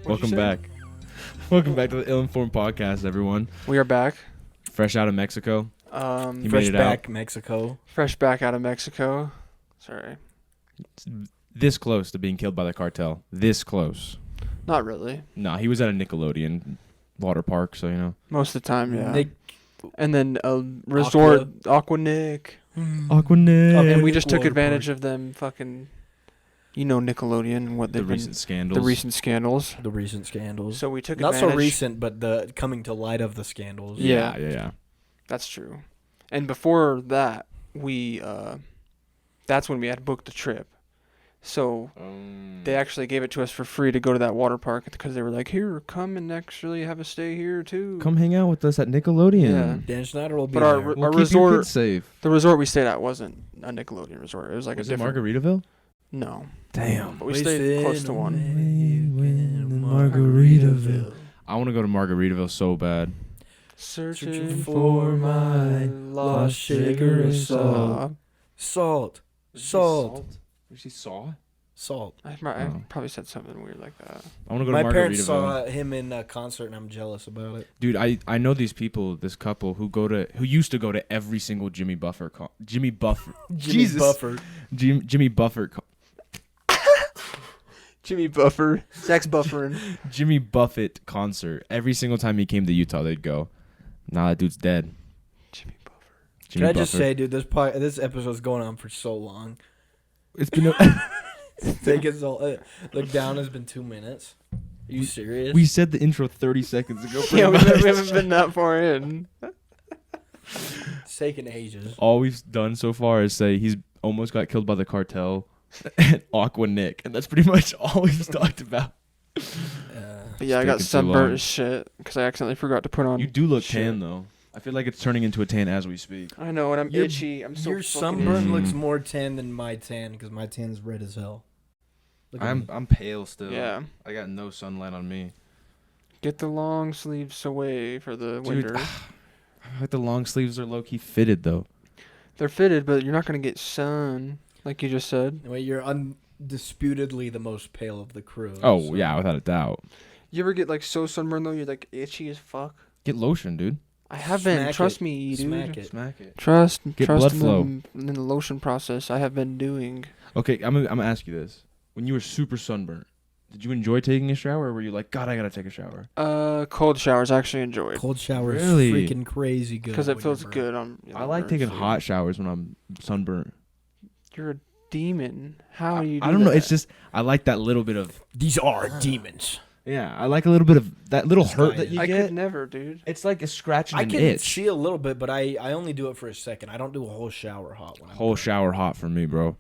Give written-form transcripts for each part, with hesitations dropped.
Welcome back. Welcome back to the Ill-Informed Podcast, everyone. We are back. Fresh out of Mexico. Fresh made it back, out. Mexico. Fresh back out of Mexico. Sorry. This close to being killed by the cartel. This close. Not really. Nah, he was at a Nickelodeon water park, so you know. Most of the time, yeah. Nick, And then a resort, Aqua Nick. Aquanet. And we just took Water advantage park. of them fucking, Nickelodeon and what The they've recent scandals. The recent scandals. the recent scandals. So we took Not advantage. so recent, but the coming to light of the scandals. Yeah. That's true. And before that, that's when we had booked the trip. So they actually gave it to us for free to go to that water park because they were like, here, come and actually have a stay here too. Come hang out with us at Nickelodeon. Yeah. Dan Schneider will be But our there. We'll Our keep resort- your kids safe. The resort we stayed at wasn't a Nickelodeon resort. It was like Was a it different. Margaritaville? No. Damn. But we stayed close to one. Margaritaville. I want to go to Margaritaville so bad. Searching for my lost sugar and salt. Salt. Salt. Did she saw? Salt. I Oh. probably said something weird like that. I want to go My to Margaritaville. parents saw him in a concert, and I'm jealous about it. Dude, I know these people, this couple who used to go to every single Jimmy Buffett. Jimmy Jesus. Buffer. Jimmy Buffett. Jimmy Buffer. Zach's buffering. Jimmy Buffett concert. Every single time he came to Utah, they'd go. Nah, that dude's dead. Jimmy Buffer. Jimmy Can I just Buffett. say, dude, this episode's going on for so long. It's been. Take us all. Look down has been 2 minutes. Are you serious? We said the intro 30 seconds ago. Yeah, we pretty much. haven't been that far in. It's taken ages. All we've done so far is say he's almost got killed by the cartel and Aqua Nick, and that's pretty much all we've talked about. But yeah, I got Taking too sunburnt long. as shit because I accidentally forgot to put on. You do look shit. tan though. I feel like it's turning into a tan as we speak. I know, and I'm Your- itchy. I'm so Your fucking sunburn itchy. looks more tan than my tan because my tan's red as hell. Look at me. I'm pale still. Yeah. I got no sunlight on me. Get the long sleeves away for the winter. I feel like the long sleeves are low key fitted though. They're fitted, but you're not gonna get sun, like you just said. Anyway, you're undisputedly the most pale of the crew. Oh so- yeah, without a doubt. You ever get like so sunburned though, you're like itchy as fuck? Get lotion, dude. I have been. Smack Trust it. me, dude. Smack it. Smack it. Trust Get trust blood in flow. in the lotion process. I have been doing. Okay, I'm gonna ask you this: when you were super sunburnt, did you enjoy taking a shower, or were you like, God, I gotta take a shower? Cold showers I actually enjoyed Cold shower is Really? freaking crazy good. because it when feels you're good on. I like taking hot showers when I'm sunburnt. You're a demon. How do you? Do I don't know. that? It's just I like that little bit of burnt. These are demons. yeah. I like a little bit of that little This hurt guy that is- you I get. could never, dude. It's like a scratch and I an can itch. see a little bit, but I only do it for a second. I don't do a whole shower hot. When I'm Whole done. shower hot for me, bro.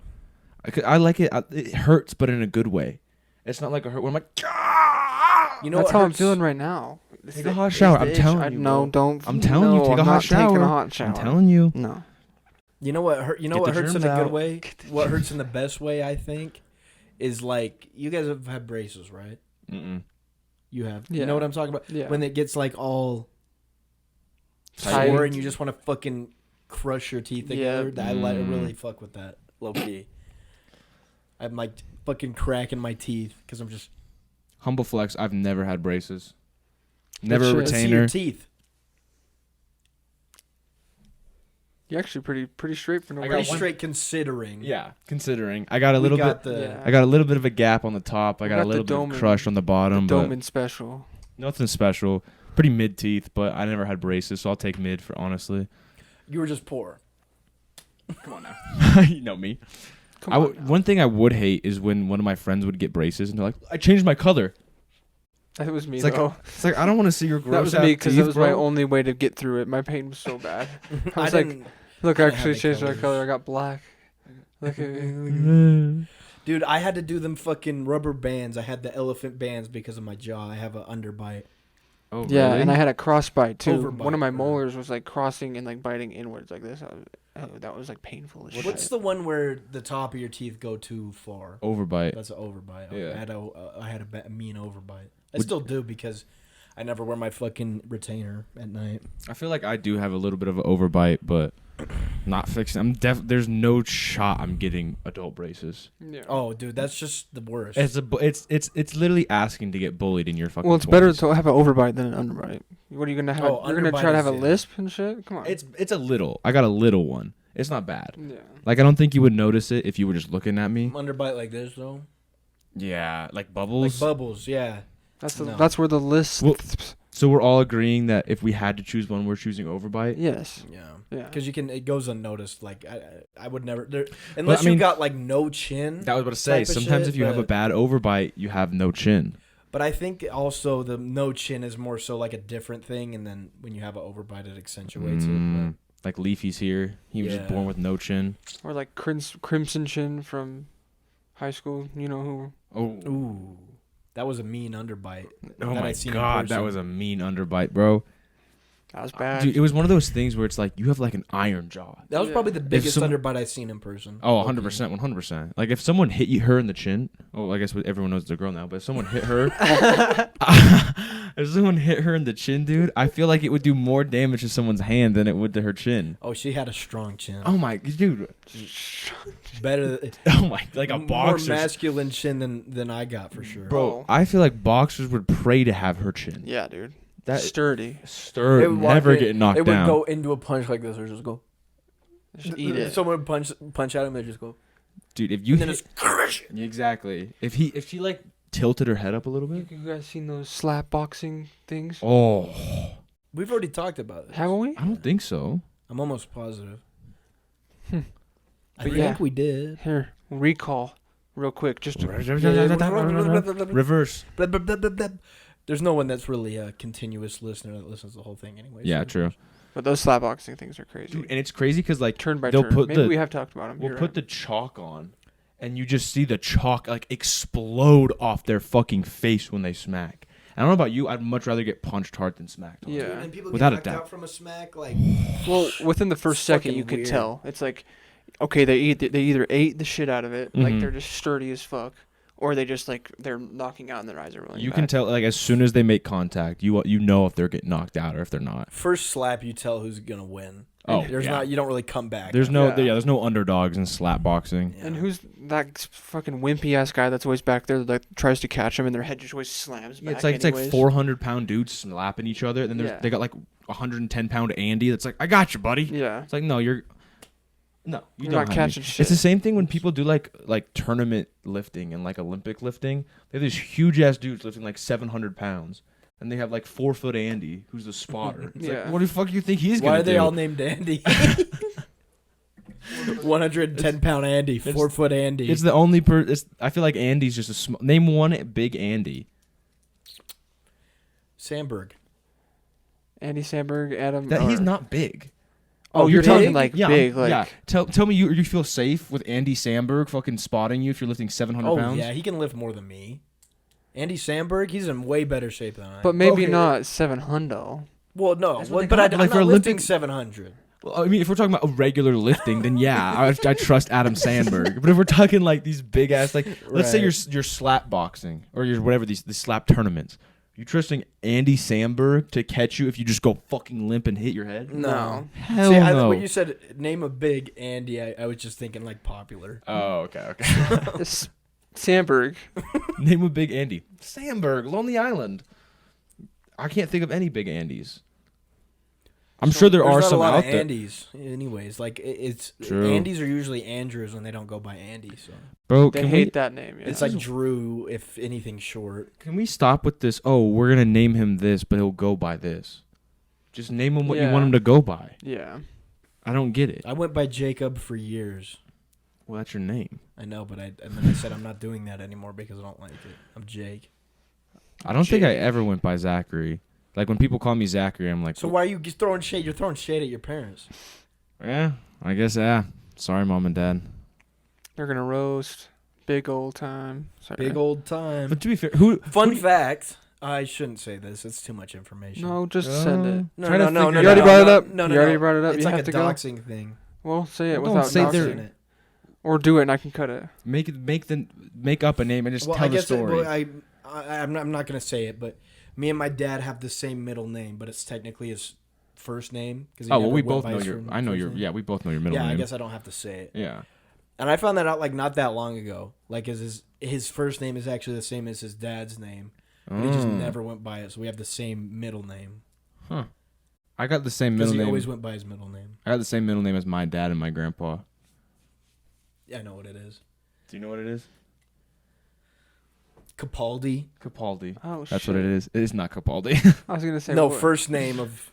I like it. It hurts, but in a good way. It's not like a hurt when I'm like. You know That's what how I'm hurts? feeling right now. Take a hot shower. I'm telling you, No, bro. don't. I'm telling you, no, take a I'm hot not taking shower. a hot shower. I'm telling you. No. You know what? You know Get what the hurts in germs a good out. way. What hurts in the best way, I think, is like you guys have had braces, right? Mm-mm. You have. Yeah. You know what I'm talking about? Yeah. When it gets like all Tight. sore and you just want to fucking crush your teeth Yeah. together. I really fuck with that. Low key. I'm like fucking cracking my teeth because I'm just Humble flex. I've never had braces. Never a shit. Let's see your retainer. teeth. You're actually pretty straight for no I got Pretty reason. one- straight considering. Yeah, considering I got a We little got bit. the Yeah. I got a little bit of a gap on the top. I We got got a the little bit of Doman- crush on the bottom, but Doman special. nothing special. Pretty mid teeth, but I never had braces, so I'll take mid for honestly. You were just poor. Come on now. You know me. Come on. now. One thing I would hate is when one of my friends would get braces and they're like, "I changed my color." That was me It's like, though. It's like I don't want to see your gross. That was ass me because teeth, that was my bro. only way to get through it. My pain was so bad. I I was like, didn't. look, I I didn't actually have the changed my colors. color. I got black. Look at me. Dude, I had to do them fucking rubber bands. I had the elephant bands because of my jaw. I have an underbite. Oh, Yeah, really? and I had a cross bite too. Overbite, One of my or- molars was like crossing and like biting inwards like this. That was like painful as shit. What's the one where the top of your teeth go too far? overbite. That's an overbite. Yeah. I had a mean overbite. I Would- still do because I never wear my fucking retainer at night. I feel like I do have a little bit of an overbite, but not fixing. There's no shot I'm getting adult braces. Yeah. Oh, dude, that's just the worst. It's literally asking to get bullied in your fucking. Well, it's 20s. better to have an overbite than an underbite. What are you gonna have? You're gonna underbite try to have a is, lisp and shit. Come on. It's a little. I got a little one. It's not bad. Yeah. Like I don't think you would notice it if you were just looking at me. Underbite like this though. Yeah, like bubbles. Like bubbles, yeah. That's where the lisp. Well, so we're all agreeing that if we had to choose one, we're choosing overbite. Yes. Yeah. Yeah. Because it goes unnoticed. Like I would never unless I mean, you got like no chin. That was about to say. type of Sometimes shit, if you have a but- bad overbite, you have no chin. But I think also the no chin is more so like a different thing, and then when you have an overbite, it accentuates it. Like Leafy's here. He was just Yeah. born with no chin. Or like Crimson Chin from high school. You know who? Oh, But, ooh, that was a mean underbite. oh that my I seen in god, that person. was a mean underbite, bro. That was bad. Dude, it was one of those things where it's like you have like an iron jaw. That was probably the biggest some- underbite I've seen in person. Oh, 100%, 100%. Like if someone hit her in the chin, I guess everyone knows it's a girl now, but if someone hit her, if someone hit her in the chin, dude, I feel like it would do more damage to someone's hand than it would to her chin. Oh, she had a strong chin. Oh my, dude. Better. Oh my, like a more boxer. masculine chin than I got for sure. Bro, I feel like boxers would pray to have her chin. Yeah, dude. That Sturdy. never getting knocked It down. would go into a punch like this, or just go. Just eat it. Someone would punch at him, they just go. Dude, if you And then hit, it's crush. exactly. If she like tilted her head up a little bit. You guys seen those slap boxing things? Oh, We've already talked about this. Haven't we? I don't think so. I'm almost positive. Hmm. I But think yeah. we did. Here, recall, real quick. Just Reverse. Blah, blah, blah, blah, blah. There's no one that's really a continuous listener that listens to the whole thing anyway. Yeah, so- true. But those slap boxing things are crazy. Dude, and it's crazy because like Turn by they'll turn. put Maybe the- we have talked about them. we'll put the chalk on, and you just see the chalk like explode off their fucking face when they smack. I don't know about you. I'd much rather get punched hard than smacked. hard. Yeah. Dude, and people Without a get knocked doubt. out from a smack, like Well, within the first It's second, fucking you could weird. tell. It's like, okay, they either ate the shit out of it, like Mhm. they're just sturdy as fuck, or they just like they're knocking out and their eyes are rolling. You back. can tell like as soon as they make contact, you know if they're getting knocked out or if they're not. first slap, you tell who's gonna win. Oh, There's yeah. not. You don't really come back. There's no Yeah. there's no underdogs in slap boxing. Yeah. And who's that fucking wimpy ass guy that's always back there that tries to catch him and their head just always slams back? It's like anyways? 400-pound dudes slapping each other, and then Yeah. they got like 110-pound Andy that's like, I got you, buddy. Yeah. It's like no, you You're don't not have catching me. shit. It's the same thing when people do like tournament lifting and like Olympic lifting. They have these huge ass dudes lifting like 700 pounds, and they have like 4-foot Andy who's the spotter. It's Yeah. like, what the fuck you think he's Why gonna are they do? all named Andy? 110-pound Andy, 4-foot Andy. It's the only I feel like Andy's just a small. Name one big Andy. Sandberg. Andy Samberg, Adam. That he's or- not big. Oh, you're you're talking big? like Yeah, big, like. yeah. Tell me you feel safe with Andy Samberg fucking spotting you if you're lifting 700 Oh pounds. yeah, he can lift more than me. Andy Sandberg, he's in way better shape than I am. But maybe Okay. not 700. Well, no, That's what they but got, I'm but, like, not for lifting Olympic- 700. 700. Well, I mean, if we're talking about a regular lifting, then yeah, I trust Adam Sandberg. But if we're talking like these big ass, like let's say Right. you're slap boxing or you're whatever these slap tournaments, you trusting Andy Sandberg to catch you if you just go fucking limp and hit your head? No. Hell See, no. when you said name a big Andy, I was just thinking like popular. Oh, okay. Samberg. Name a big Andy. Sandberg, Lonely Island. I can't think of any big Andys. I'm sure there There's are not some a lot out of there. Andys, anyways. Like it's True. Andys are usually Andrews when they don't go by Andy. So Bro, They can hate we, that name. Yeah. it's like Drew, if anything short. can we stop with this? Oh, we're going to name him this, but he'll go by this. Just name him what you Yeah. want him to go by. Yeah. I don't get it. I went by Jacob for years. Well, that's your name. I know, but and then I said I'm not doing that anymore because I don't like it. I'm Jake. I don't think I Jake. ever went by Zachary. Like when people call me Zachary, I'm like, So why are you just throwing shade? You're throwing shade at your parents. yeah, I guess, yeah. Sorry, mom and dad. They're going to roast. Big old time. Sorry. Big old time. But to be fair, who? Fun fact. I shouldn't say this. It's too much information. No, just send it. No, Try no, to no, figure no, it You already out. brought it up. No, no, You already no. brought it up. It's You like have a to go. doxing thing. Well, say it Well, don't without say doxing they're- Doxing it. Or do it and I can cut it. Make up a name and just Well, tell I the guess story. I'm not gonna say it, but Me and my dad have the same middle name, but it's technically his first name. Oh well, we both know your. I know your. Yeah, we both know your middle Yeah, name. I guess I don't have to say it. Yeah. And I found that out like not that long ago. Like his first name is actually the same as his dad's name, but he just never went by it. So we have the same middle name. Huh. I got the same middle Because he name. always went by his middle name. I got the same middle name as my dad and my grandpa. Yeah, I know what it is. Do you know what it is? Capaldi. Capaldi. Oh, That's shit. what it is. It is not Capaldi. I was gonna say No, what? first name of.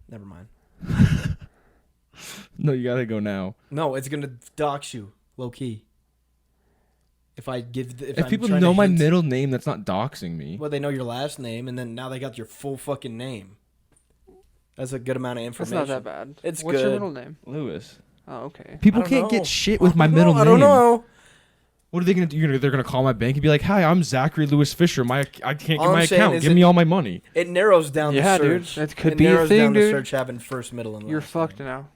Never mind. No, you gotta go now. No, it's gonna dox you, low key. If I give, If I'm people trying know to my hint- middle name, that's not doxing me. well, they know your last name, and then now they got your full fucking name. That's a good amount of That's information. not that bad. It's What's your good. middle name? Lewis. Oh, okay. People I don't can't know. get shit with my middle name. I don't know. What are they gonna do? They're gonna call my bank and be like, "Hi, I'm Zachary Lewis Fisher. I can't get All my I'm saying account. is Give me all my money." It narrows down Yeah, the dude. search. That could it be a narrows thing, down dude. the search having first, middle, and You're last fucked name. now.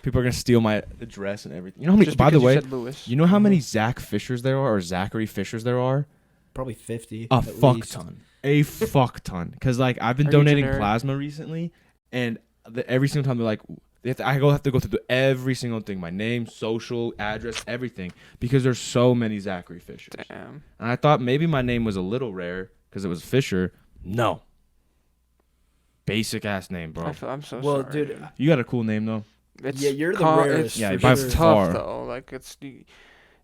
People are gonna steal my address and everything. You know how many? Just By the because you way, said Lewis. you know how many Zach Fishers there are, or Zachary Fishers there are? Probably 50. A at fuck least. ton. A fuck ton. Because like I've been Are you donating generic? plasma recently, and every single time they're like, I have to go through every single thing, my name, social, address, everything, because there's so many Zachary Fishers. Damn. And I thought maybe my name was a little rare because it was Fisher. No. Basic ass name, bro. I'm so Well, sorry. dude, You got a cool name though. It's yeah, you're the con- rarest. It's, Yeah, for by it's sure. far. tough though. Like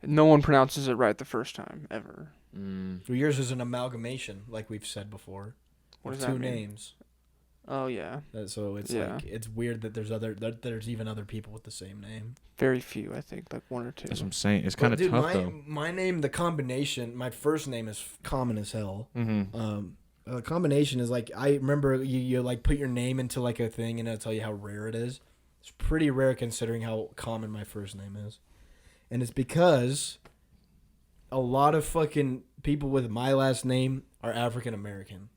no one pronounces it right the first time ever. Well, yours is an amalgamation, like we've said before. What of does that two mean? names. Oh yeah, So it's Yeah. like it's weird that there's even other people with the same name. very few. I think like one or two. That's what I'm saying. It's Well, kind of dude, tough though. my name, the combination, my first name is common as hell. Mm-hmm. The combination is like I remember you like put your name into like a thing and it'll tell you how rare it is. It's pretty rare considering how common my first name is, and it's because a lot of fucking people with my last name are African American.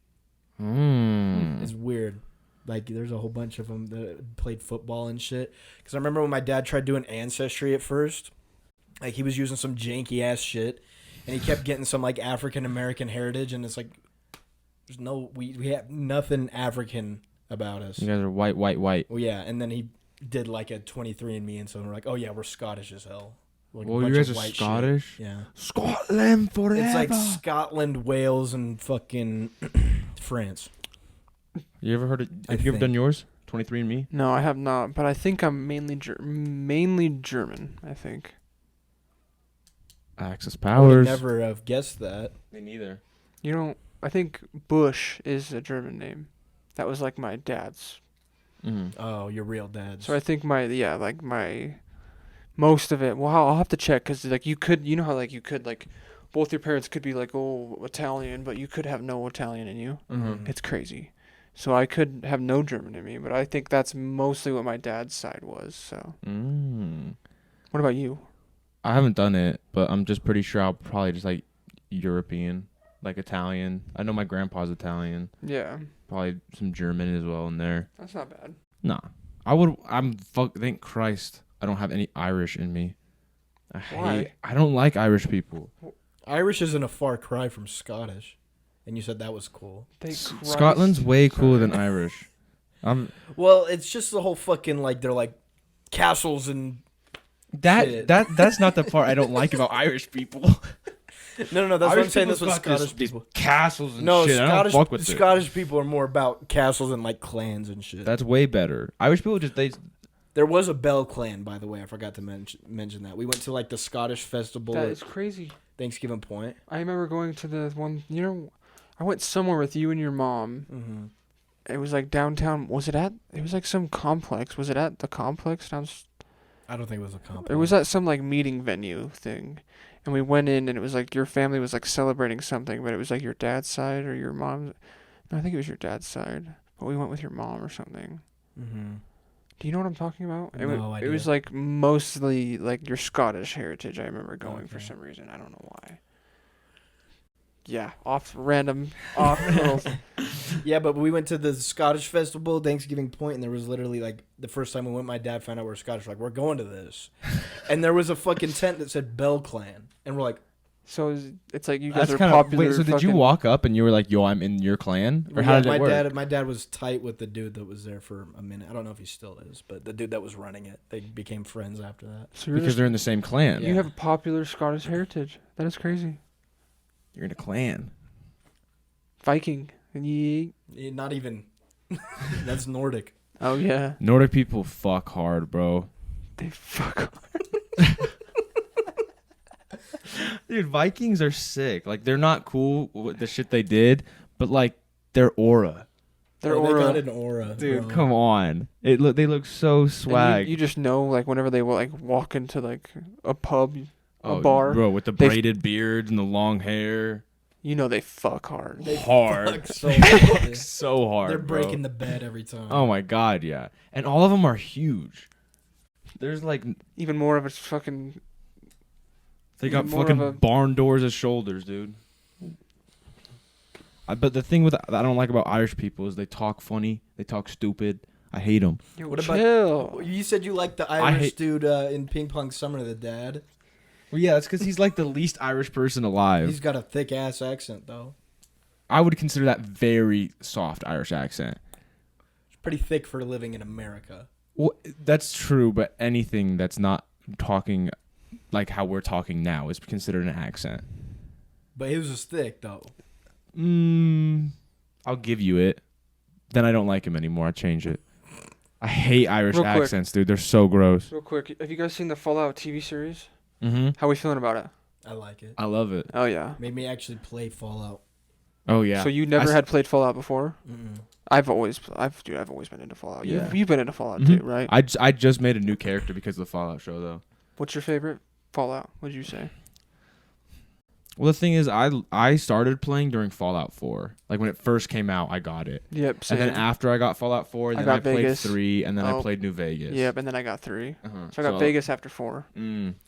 It's weird. Like there's a whole bunch of them that played football and shit. Because I remember when my dad tried doing Ancestry at first, like he was using some janky ass shit, and he kept getting some like African American heritage, and it's like there's no we have nothing African about us. You guys are white. Well, yeah, and then he did like a 23andMe, and so we're like, oh yeah, we're Scottish as hell. Like a Well, you bunch guys of are white shit. Scottish. Yeah, Scotland forever. it's like Scotland, Wales, and fucking France. You ever heard of? I Have you ever think. done yours? 23andMe. No, I have not. But I think I'm mainly German. I think. Access I would powers. never have guessed that. Me neither. You know, I think Bush is a German name. That was like my dad's. Mm-hmm. Oh, your real dad's. So I think most of it. Well, I'll have to check because like you know how like you could like, both your parents could be like Italian, but you could have no Italian in you. Mm-hmm. It's crazy. So I could have no German in me, but I think that's mostly what my dad's side was. So what about you? I haven't done it, but I'm just pretty sure I'll probably just like European, like Italian. I know my grandpa's Italian. Yeah, Probably some German as well in there. that's not bad. Nah, thank Christ I don't have any Irish in me. Why? I don't like Irish people. Irish isn't a far cry from Scottish, and you said that was cool. Scotland's way cooler than Irish. Well, it's just the whole fucking like they're like castles and shit. That's not the part I don't like about Irish people. no. That's what Irish I'm saying. people's This was got this- Scottish people. Castles and No, shit. I don't fuck with it. Scottish people are more about castles and like clans and shit. That's way better. Irish people There was a Bell clan, by the way. I forgot to mention that. We went to like the Scottish festival That at is crazy. Thanksgiving Point. I remember going to the one. You know, I went somewhere with you and your mom. Mm-hmm. It was like downtown. Was it at? It was like some complex. Was it at the complex down? I don't think it was a compliment. It was at some like meeting venue thing, and we went in and it was like your family was like celebrating something, but it was like your dad's side or your mom's. No, I think it was your dad's side, but we went with your mom or something. Mm-hmm. Do you know what I'm talking about? No It idea. was like mostly like your Scottish heritage. I remember going for Okay. some reason. I don't know why. Yeah, little. Yeah, but we went to the Scottish festival, Thanksgiving Point, and there was literally like the first time we went, my dad found out we were Scottish. Like, we're going to this, and there was a fucking tent that said Bell Clan, and we're like, So it's like you guys are kind popular. Wait, so did you fucking- walk up and you were like, "Yo, I'm in your clan," or Yeah, how did it work? My dad was tight with the dude that was there for a minute. I don't know if he still is, but the dude that was running it, they became friends after that. So you're Because just, they're in the same clan. you have a popular Scottish heritage. That is crazy. You're in a clan. Viking. And Not even. That's Nordic. Oh yeah. Nordic people fuck hard, bro. They fuck. Dude, Vikings are sick. Like, they're not cool with the shit they did, but like their aura. Their They aura. got an aura, Dude, bro. come on. They look so And swag. You just know, like, whenever they will, like, walk into, like, a pub, a Oh, bar, bro, with the they- braided beards and the long hair. you know they fuck hard. They Hard. fuck so hard. So hard. They're bro. breaking the bed every time. Oh my god, yeah. And all of them are huge. There's like Even more of it's fucking. they got Even more fucking of a- barn doors as shoulders, dude. But the thing that I don't like about Irish people is they talk funny, they talk stupid. I hate them. Yo, What about- chill. You said you liked the I Irish hate- dude in Ping Pong Summer, the dad. Well, yeah, that's because he's like the least Irish person alive. He's got a thick ass accent though. I would consider that very soft Irish accent. It's pretty thick for living in America. Well, that's true, but anything that's not talking like how we're talking now is considered an accent. But his was thick though. I'll give you it. Then I don't like him anymore. I change it. I hate Irish Real quick. accents, dude. They're so gross. Real quick, have you guys seen the Fallout TV series? Mm-hmm. How are we feeling about it? I like it. I love it. Oh yeah. Made me actually play Fallout. Oh yeah. So you never I s- had played Fallout before? Mm-mm. I've always been into Fallout. Yeah. You've been into Fallout Mhm. too, right? I just made a new character because of the Fallout show, though. What's your favorite Fallout? What'd you say? Well, the thing is, I started playing during Fallout 4. Like when it first came out, I got it, Yep. Same. and then after I got Fallout 4, I then got I played Vegas. 3, and then I Oh. played New Vegas. Yep, and then I got 3. Uh-huh. So I got Vegas after 4.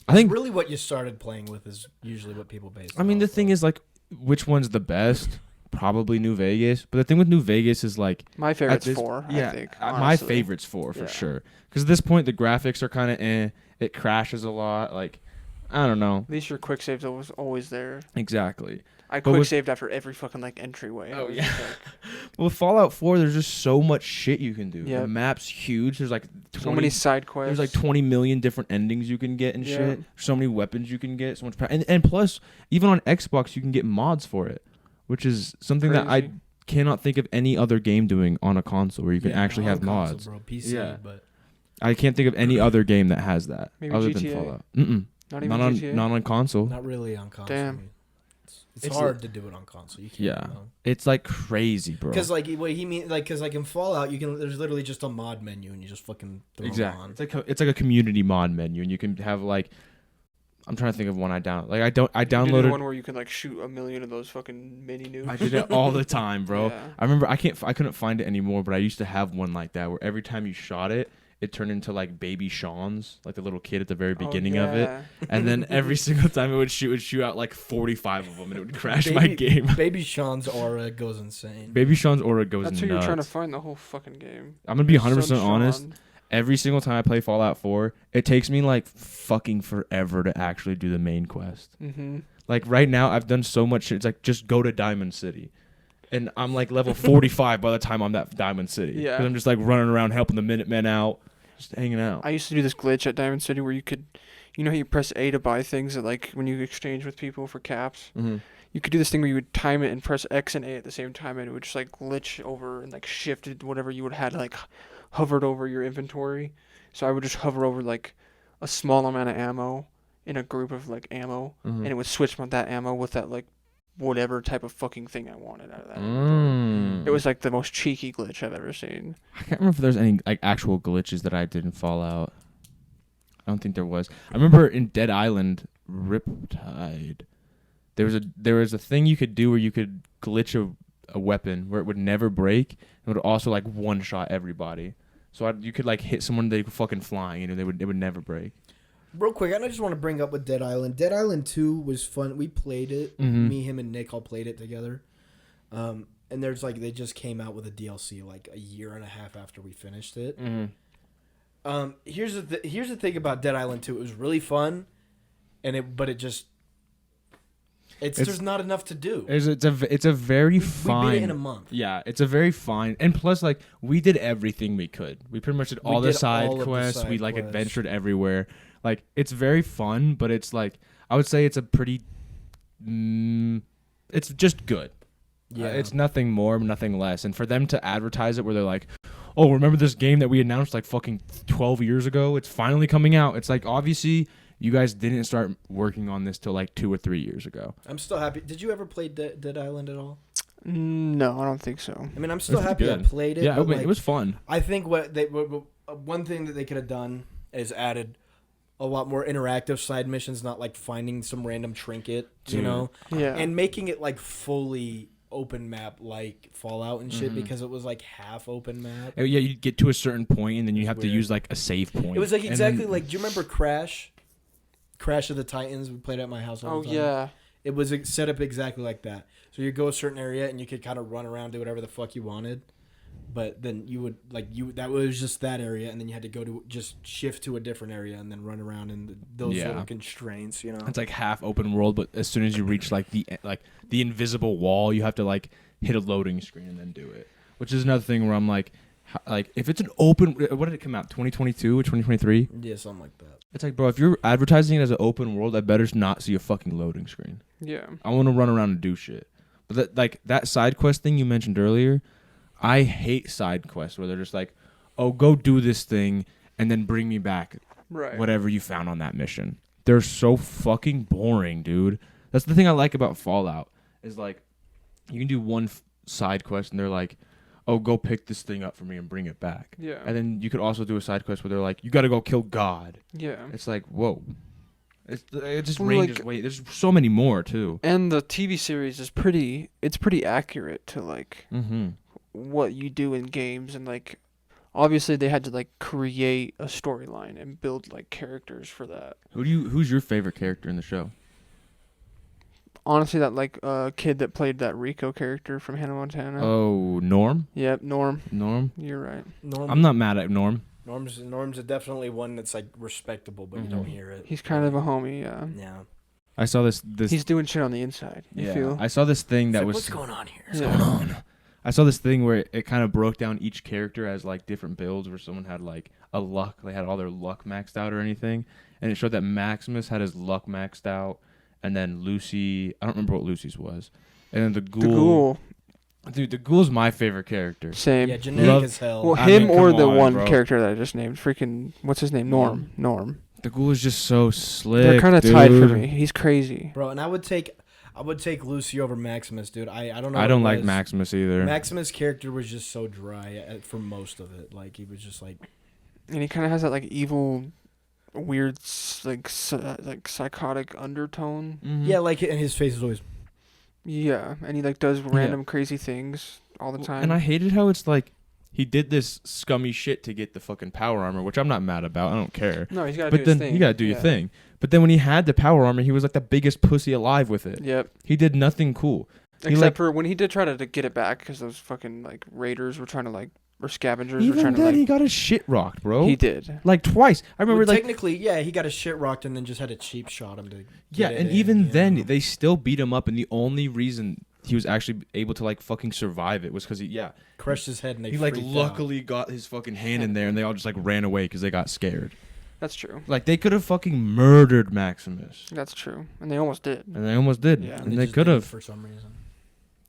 I think. Really, what you started playing with is usually what people base. I mean, the thing is, like, which one's the best? Probably New Vegas. But the thing with New Vegas is like, My favorite's this- 4. yeah, I think. my honestly. favorite's 4 for Yeah. sure. Because at this point, the graphics are kind of eh. It crashes a lot. Like, I don't know At least your quick saves was always there. exactly. I But quick with- saved after every fucking like entryway. Oh, It was yeah. just, like, Well, with Fallout 4, there's just so much shit you can do. Yep. The map's huge. There's like 20, so many side quests. There's like 20 million different endings you can get and Yeah. shit. So many weapons you can get. So much and plus, even on Xbox, you can get mods for it, which is something that I Crazy. cannot think of any other game doing on a console where you can actually have console, mods. bro. PC, Yeah. but I can't think of any other game that has that Maybe other GTA? than Fallout. Mm-mm. Not even Not GTA. on not on console. not really on console. Damn. It's It's hard to do it on console. You can't. Yeah. It's like crazy, bro. Because like what he mean, like, because like in Fallout, you can. There's literally just a mod menu, and you just fucking throw 'em Exactly. on. It's like a community mod menu, and you can have like. I'm trying to think of one I downloaded. Like I You did the downloaded. one where you can like shoot a million of those fucking mini nukes. I did it all the time, bro. Yeah. I remember I couldn't find it anymore, but I used to have one like that where every time you shot it, it turned into like baby Sean's, like the little kid at the very beginning of it. Oh, yeah. And then every single time it would shoot out like 45 of them, and it would crash my game. Baby Sean's aura goes insane. Baby Sean's aura goes That's nuts. who you're trying to find the whole fucking game. I'm gonna be Your 100% son honest. Sean. Every single time I play Fallout 4, it takes me like fucking forever to actually do the main quest. Mm-hmm. Like right now, I've done so much shit. It's like just go to Diamond City, and I'm like level 45 by the time I'm at Diamond City. Yeah. 'Cause I'm just like running around helping the Minutemen out, just hanging out. I used to do this glitch at Diamond City where you could, you know how you press A to buy things that like when you exchange with people for caps? Mm-hmm. You could do this thing where you would time it and press X and A at the same time, and it would just like glitch over and like shifted whatever you would have had like hovered over your inventory. So I would just hover over like a small amount of ammo in a group of like ammo, Mm-hmm. and it would switch that ammo with that like whatever type of fucking thing I wanted out of that. inventory. Mm. It was like the most cheeky glitch I've ever seen. I can't remember if there's any like actual glitches that I did in Fallout. I don't think there was. I remember in Dead Island, Riptide, there was a thing you could do where you could glitch a weapon where it would never break. It would also like one shot everybody. So you could like hit someone they could fucking flying and it would never break. Real quick, I just want to bring up with Dead Island. Dead Island 2 was fun. We played it. Mhm. Me, him, and Nick all played it together. And there's like they just came out with a DLC like a year and a half after we finished it. Mm-hmm. Here's the thing about Dead Island 2. It was really fun, but it just There's not enough to do. It's a very fine. We beat it in a month. Yeah, it's a very fine, and plus, like, we did everything we could. We pretty much did all the side quests. We like adventured everywhere. Like, it's very fun, but it's like I would say it's a pretty. It's just good. Yeah, it's nothing more, nothing less. And for them to advertise it, where they're like, "Oh, remember this game that we announced like fucking 12 years ago? It's finally coming out." It's like, obviously, you guys didn't start working on this till like 2 or 3 years ago. I'm still happy. Did you ever play Dead Island at all? No, I don't think so. I mean, I'm still happy I played it. Yeah, it was fun. I think one thing that they could have done is added a lot more interactive side missions, not like finding some random trinket, you know? Yeah. And making it like fully open map like Fallout and shit, because it was like half open map. Yeah, you get to a certain point and then you have to use like a save point. It was like exactly like, do you remember Crash of the Titans? We played at my house all the time. Yeah. It was set up exactly like that. So you go a certain area and you could kind of run around, do whatever the fuck you wanted. But then you would that was just that area, and then you had to go to just shift to a different area and then run around in those little constraints, you know. It's like half open world, but as soon as you reach like the invisible wall, you have to like hit a loading screen and then do it. Which is another thing where I'm like if it's an open, what did it come out? 2022 or 2023? Yeah, something like that. It's like, bro, if you're advertising it as an open world, I better not see a fucking loading screen. Yeah. I want to run around and do shit. But that side quest thing you mentioned earlier, I hate side quests where they're just like, oh, go do this thing and then bring me back whatever you found on that mission. They're so fucking boring, dude. That's the thing I like about Fallout is like you can do one side quest and they're like, oh, go pick this thing up for me and bring it back. Yeah. And then you could also do a side quest where they're like, you got to go kill God. Yeah. It's like, whoa. It just ranges way. There's so many more too. And the TV series is pretty accurate to like what you do in games, and like obviously they had to like create a storyline and build like characters for that. Who's your favorite character in the show? Honestly, that like kid that played that Rico character from Hannah Montana. Oh, Norm? Yep, Norm. Norm? You're right. Norm. I'm not mad at Norm. Norm's definitely one that's like respectable, but you don't hear it. He's kind of a homie, yeah. Yeah. I saw this. He's doing shit on the inside. You feel? I saw this thing that was. What's going on here? What's going on? I saw this thing where it kind of broke down each character as like different builds, where someone had like a luck, they had all their luck maxed out or anything, and it showed that Maximus had his luck maxed out, and then Lucy, I don't remember what Lucy's was, and then the ghoul. Dude, the ghoul's my favorite character. Same. Yeah, generic as hell. Well, him or the one character that I just named. Freaking, what's his name? Norm. The ghoul is just so slick. They're kind of tied for me. He's crazy. Bro, and I would take Lucy over Maximus, dude. I don't know. I don't like Maximus either. Maximus' character was just so dry for most of it. Like, he was just like... And he kind of has that, like, evil, weird, like psychotic undertone. Mm-hmm. Yeah, like, and his face is always... Yeah, and he like does random crazy things all the time. And I hated how it's like he did this scummy shit to get the fucking power armor, which I'm not mad about. I don't care. No, he's got to do his thing. But then you got to do your thing. But then when he had the power armor, he was like the biggest pussy alive with it. Yep. He did nothing cool. Except for when he did try to get it back because those fucking like raiders were trying to like, or scavengers were trying to like... he got his shit rocked, bro. He did. Like twice. I remember technically, yeah, he got his shit rocked and then just had a cheap shot him to get it and even then, they still beat him up, and the only reason he was actually able to like fucking survive it was because he crushed his head and he like luckily got his fucking hand in there, and they all just like ran away because they got scared. That's true. Like they could have fucking murdered Maximus. That's true, and they almost did. Yeah, and they could have for some reason.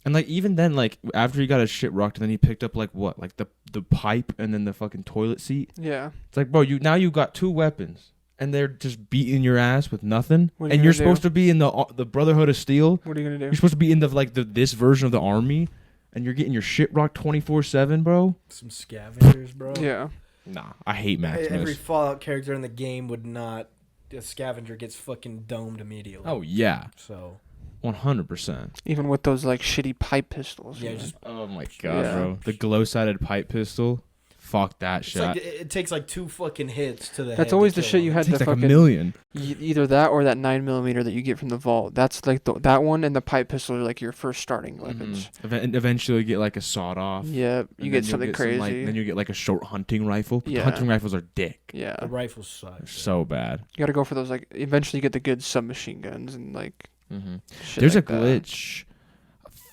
And like even then, like after he got his shit rocked, and then he picked up like what, like the pipe and then the fucking toilet seat. Yeah. It's like, bro, you got two weapons, and they're just beating your ass with nothing. And you're supposed to be in the Brotherhood of Steel. What are you gonna do? You're supposed to be in this version of the army, and you're getting your shit rocked 24/7, bro. Some scavengers, bro. Yeah. Nah, I hate Maximus. Every Fallout character in the game would not. A scavenger gets fucking domed immediately. Oh yeah. So. 100%. Even with those like shitty pipe pistols. Yeah, oh my god, bro. The glow-sided pipe pistol. Fuck that shit. Like, it takes like 2 fucking hits to the head. That's always the shit you had to like fucking... a million. Either that or that 9mm that you get from the vault. That's like that one, and the pipe pistol are like your first starting weapons. Eventually you get like a sawed-off. Yeah, you get something crazy. Then you get like a short hunting rifle. Yeah. Hunting rifles are dick. Yeah. The rifles suck. So bad. You gotta go for those, like, eventually you get the good submachine guns and like... Shit There's like a that. glitch.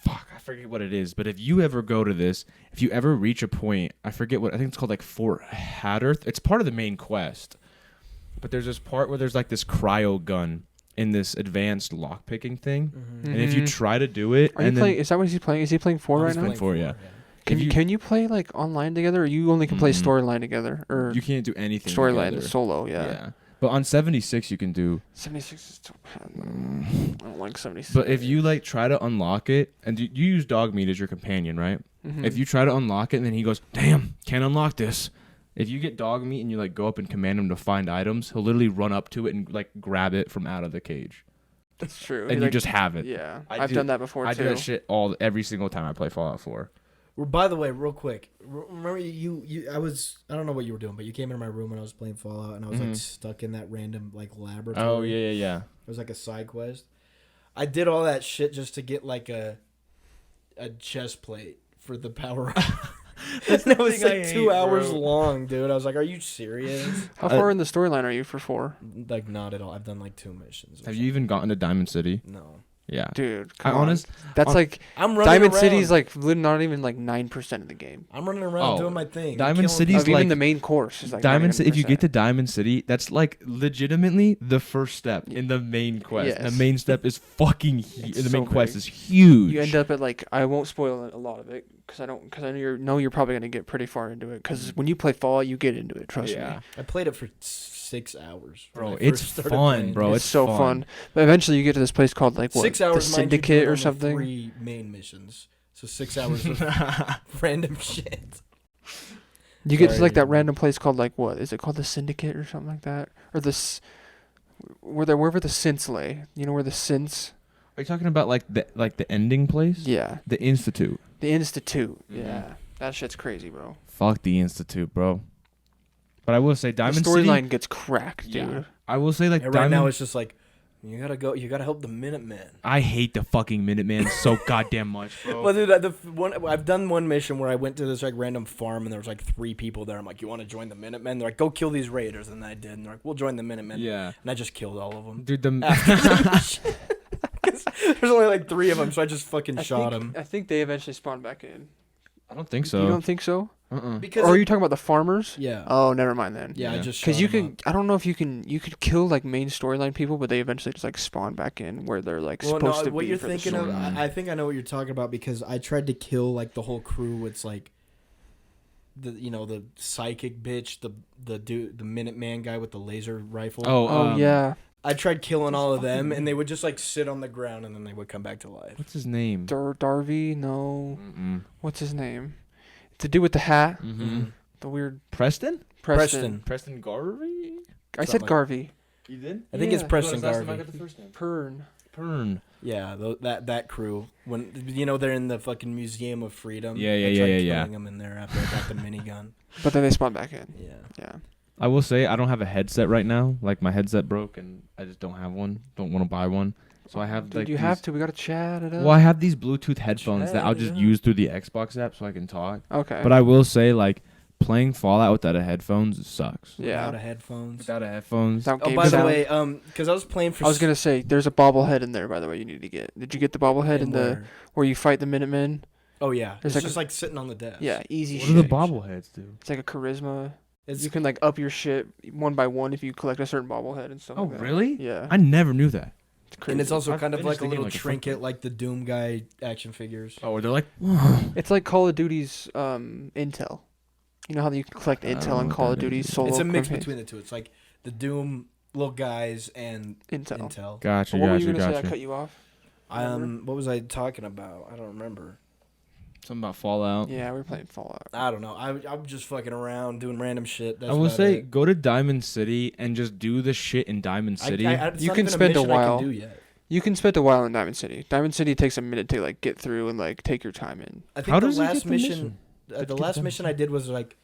Fuck, I forget what it is. But if you ever go to this, if you ever reach a point, I forget what I think it's called, like Fort Hatterth. It's part of the main quest. But there's this part where there's like this cryo gun in this advanced lockpicking thing, and if you Mhm. try to do it, Are you and playing? Is that what he's playing? Is he playing 4 right he's now? playing 4, yeah. Can you play like online together, or you only can play Mm-mm. storyline together, or you can't do anything storyline together. solo? Yeah. But on 76 you can do. 76 is too bad. I don't like 76. But if you like try to unlock it, and you use dog meat as your companion, right? Mhm. If you try to unlock it and then he goes, damn, can't unlock this. If you get dog meat and you like go up and command him to find items, he'll literally run up to it and like grab it from out of the cage. That's true. And you just have it. Yeah, I I've do- done that before I too. do that shit every single time I play Fallout 4. Well, by the way, real quick, remember I don't know what you were doing, but you came into my room when I was playing Fallout, and I was like stuck in that random like laboratory. Oh yeah. It was like a side quest. I did all that shit just to get like a chest plate for the power up. And it was thing I like hate, 2 hours bro. long, dude. I was like, "Are you serious?" How far in the storyline are you for 4? Like, not at all. I've done like 2 missions. or Have you even gotten to Diamond City? something. No. Yeah. Dude, I come on. That's on- like I'm running Diamond around. City's like not even like 9% of the game. I'm running around Oh, doing my thing. Diamond I'm killing City's Of even like- the main course is like Diamond City. If you 99%. get to Diamond City, that's like legitimately the first step in the main quest. Yes. The main step is fucking It's the main so quest big. is huge. You end up at like, I won't spoil a lot of it because I know you're probably gonna get pretty far into it because when you play Fallout you get into it. Trust me. I played it for 6 hours. when Bro, I it's first started fun, playing. bro. It's it's so fun. But eventually you get to this place called like what? 6 The hours, mind you, Syndicate doing or only something. 3 main missions. So 6 hours of random shit. You get to Sorry, like that dude. random place called like what? Is it called the Syndicate or something like that? Or wherever the synths lay. You know where the synths? Are you talking about like the ending place? Yeah. The Institute. The Institute. Mhm. Yeah. That shit's crazy, bro. Fuck the Institute, bro. But I will say Diamond the City. storyline gets cracked, dude. Yeah. I will say like And Diamond. right now it's just like, you gotta go. You gotta help the Minutemen. I hate the fucking Minuteman so goddamn much, bro. Well, dude, I've done one mission where I went to this like random farm and there was like 3 people there. I'm like, you want to join the Minutemen? They're like, go kill these raiders, and I did. And they're like, we'll join the Minutemen. Yeah. And I just killed all of them. Dude, the There's only like 3 of them, so I just fucking shot them. I think they eventually spawn back in. I don't think so. You don't think so? Because Or are you talking about the farmers? Yeah. Oh, never mind then. Yeah, I Yeah. just Because shot you 'em can, I don't know if you could kill like main storyline people, but they eventually just like spawn back in where they're like Well, supposed no, to what be. you're for the thinking of, story. I think I know what you're talking about because I tried to kill like the whole crew. It's like the psychic bitch, the dude, the Minuteman guy with the laser rifle. Oh yeah, I tried killing all of them, and they would just like sit on the ground, and then they would come back to life. What's his name? Darby. No, Mm-mm. what's his name? The dude with the hat, Mm-hmm. the weird Preston? Preston. Preston Garvey? I said Something like- Garvey. You did? I think it's Yeah. Preston Garvey. Pern. Pern. Yeah, that crew. When they're in the fucking Museum of Freedom. Yeah, I yeah, tried yeah, killing yeah. them in there after I got the minigun. But then they spawn back in. Yeah. Yeah. I will say I don't have a headset right now. Like my headset broke and I just don't have one. Don't want to buy one. So I have Dude, like you these, have to. We gotta chat it up. Well, I have these Bluetooth headphones that I'll Chat it just up. use through the Xbox app so I can talk. Okay. But I will say like playing Fallout without a headphones sucks. yeah. Without a headphones. Without a headphones. Without Oh, game by the sound. way, because I was playing for. I was gonna say there's a bobblehead in there. By the way, you need to get. Did you get the bobblehead in the where you fight the Minutemen? Oh yeah, There's it's like just like sitting on the desk. Yeah, easy What shit. do the bobbleheads do? It's like a charisma. It's You can like up your shit one by one if you collect a certain bobblehead and stuff. Oh, like that. really? Yeah. I never knew that. It's crazy. and it's also I've kind of finished like a the game little like a trinket, fucking- like the Doom guy action figures. Oh, they're like, It's like Call of Duty's intel. You know how you can collect I don't intel know in what Call that of Duty is. solo. It's a mix campaign. between the two. It's like the Doom little guys and intel. Intel. gotcha, What were you gotcha, gonna say? I gotcha. cut you off. Remember? What was I talking about? I don't remember. Something about Fallout. Yeah, we were playing Fallout. I don't know. I'm just fucking around doing random shit. That's I will about say, it. go to Diamond City and just do the shit in Diamond City. it's You not can even spend a mission I can while. do yet. You can spend a while in Diamond City. Diamond City takes a minute to like get through and like take your time in. I think How the does he last get the mission, mission? the get last the mission I did was like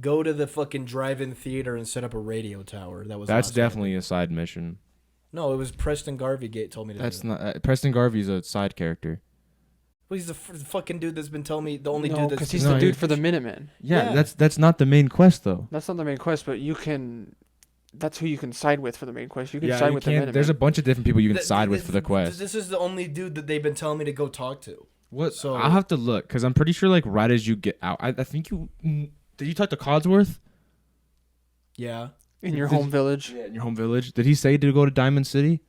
go to the fucking drive-in theater and set up a radio tower. That was That's last time I definitely did. a side mission. No, it was Preston Garvey told me to That's do. not Preston Garvey's a side character. Well, he's the fucking dude that's been telling me the only No, dude that's because he's No, the dude he- for the Minutemen. Yeah, Yeah. that's not the main quest though. That's not the main quest, but you can. that's who you can side with for the main quest. You can Yeah, side you with the can't. Minutemen. There's a bunch of different people you can side with for the quest. This is the only dude that they've been telling me to go talk to. What? So- I'll have to look because I'm pretty sure like right as you get out, I think you did you talk to Codsworth? Yeah. in your Did home village. Yeah, in your home village. Did he say to go to Diamond City?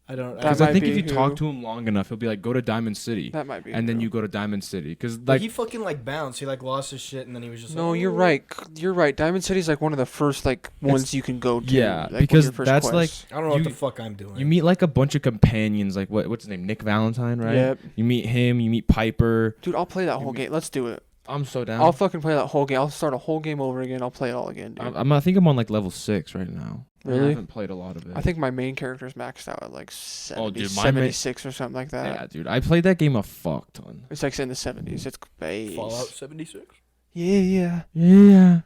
I don't. That Because I might think be if you who- talk to him long enough, he'll be like, "Go to Diamond City," That might be. and then who. you go to Diamond City. Because Like like, he fucking like bounced. He like lost his shit and then he was just. No, like, you're "Oh." right. You're right. Diamond City's like one of the first like ones you can go to. yeah, like, one of because your first that's quests. I don't know what You- the fuck I'm doing. you meet like a bunch of companions. Like what's his name? Nick Valentine, right? Yep. You meet him. You meet Piper. Dude, I'll play that whole game. Let's do it. I'm so down. I'll fucking play that whole game. I'll start a whole game over again. I'll play it all again, dude. I think I'm on like level 6 right now. I Really? haven't played a lot of it. I think my main character's maxed out at like 70, dude, my main- 76 or something like that. Yeah, dude. I played that game a fuck ton. It's like in the 70s. It's base. Fallout 76. Yeah. Yeah.